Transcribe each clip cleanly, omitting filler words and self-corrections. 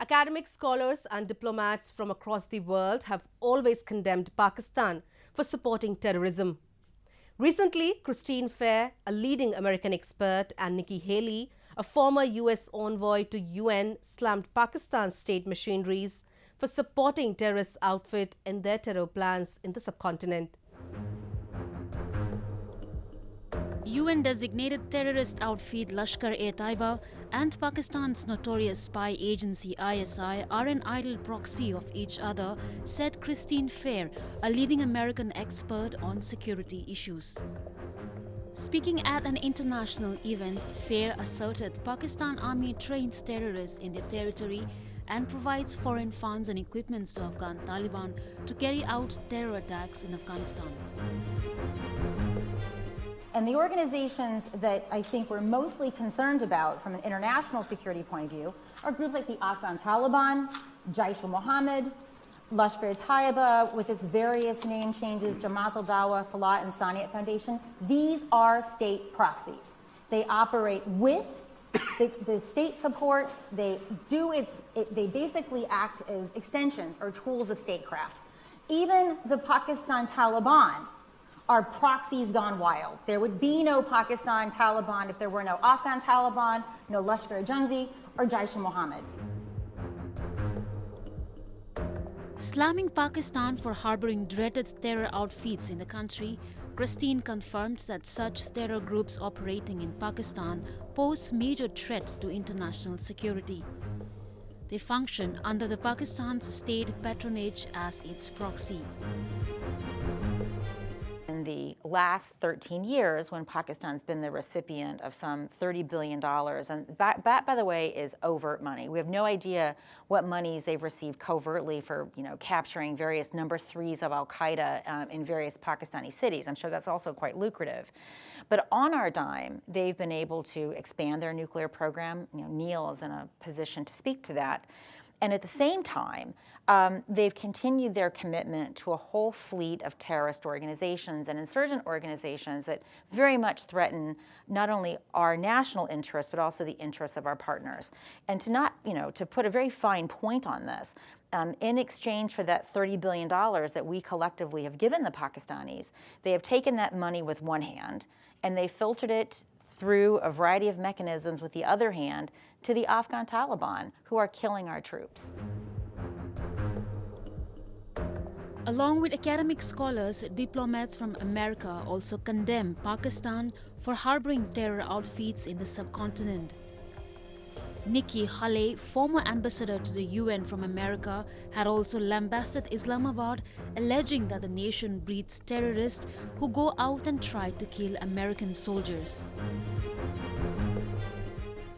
Academic scholars and diplomats from across the world have always condemned Pakistan for supporting terrorism. Recently, Christine Fair, a leading American expert, and Nikki Haley, a former US envoy to UN, slammed Pakistan's state machineries for supporting terrorist outfit in their terror plans in the subcontinent. UN-designated terrorist outfit Lashkar-e-Taiba and Pakistan's notorious spy agency ISI are an idle proxy of each other, said Christine Fair, a leading American expert on security issues. Speaking at an international event, Fair asserted Pakistan Army trains terrorists in their territory and provides foreign funds and equipment to Afghan Taliban to carry out terror attacks in Afghanistan. And the organizations that I think we're mostly concerned about from an international security point of view are groups like the Afghan Taliban, Jaish Mohammad, Lashkar-e-Taiba with its various name changes, Jamaat al-Dawa, Falah and Saniyat Foundation. These are state proxies. They operate with the state support. They basically act as extensions or tools of statecraft. Even the Pakistan Taliban are proxies gone wild. There would be no Pakistan Taliban if there were no Afghan Taliban, no Lashkar-e-Jhangvi, or Jaish-e-Mohammed. Slamming Pakistan for harboring dreaded terror outfits in the country, Christine confirmed that such terror groups operating in Pakistan pose major threats to international security. They function under the Pakistan's state patronage as its proxy. In the last 13 years, when Pakistan's been the recipient of some $30 billion, and that, by the way, is overt money. We have no idea what monies they've received covertly for, capturing various number threes of al-Qaeda in various Pakistani cities. I'm sure that's also quite lucrative. But on our dime, they've been able to expand their nuclear program. Neil is in a position to speak to that. And at the same time, they've continued their commitment to a whole fleet of terrorist organizations and insurgent organizations that very much threaten not only our national interests, but also the interests of our partners. And to put a very fine point on this, in exchange for that $30 billion that we collectively have given the Pakistanis, they have taken that money with one hand and they filtered it through a variety of mechanisms with the other hand to the Afghan Taliban, who are killing our troops. Along with academic scholars, diplomats from America also condemn Pakistan for harboring terror outfits in the subcontinent. Nikki Haley, former ambassador to the UN from America, had also lambasted Islamabad, alleging that the nation breeds terrorists who go out and try to kill American soldiers.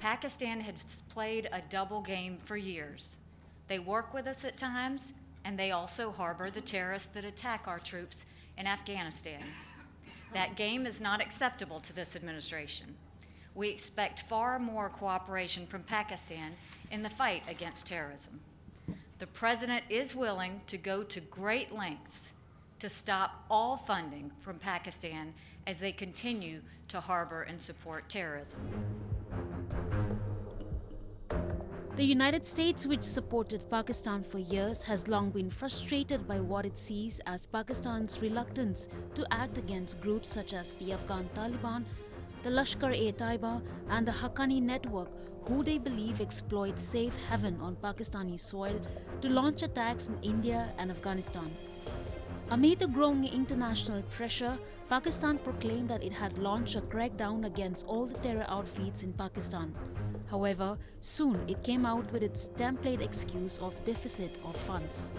Pakistan has played a double game for years. They work with us at times, and they also harbor the terrorists that attack our troops in Afghanistan. That game is not acceptable to this administration. We expect far more cooperation from Pakistan in the fight against terrorism. The President is willing to go to great lengths to stop all funding from Pakistan as they continue to harbor and support terrorism. The United States, which supported Pakistan for years, has long been frustrated by what it sees as Pakistan's reluctance to act against groups such as the Afghan Taliban, the Lashkar-e-Taiba and the Haqqani network, who they believe exploit safe haven on Pakistani soil to launch attacks in India and Afghanistan. Amid the growing international pressure, Pakistan proclaimed that it had launched a crackdown against all the terror outfits in Pakistan. However, soon it came out with its template excuse of deficit of funds.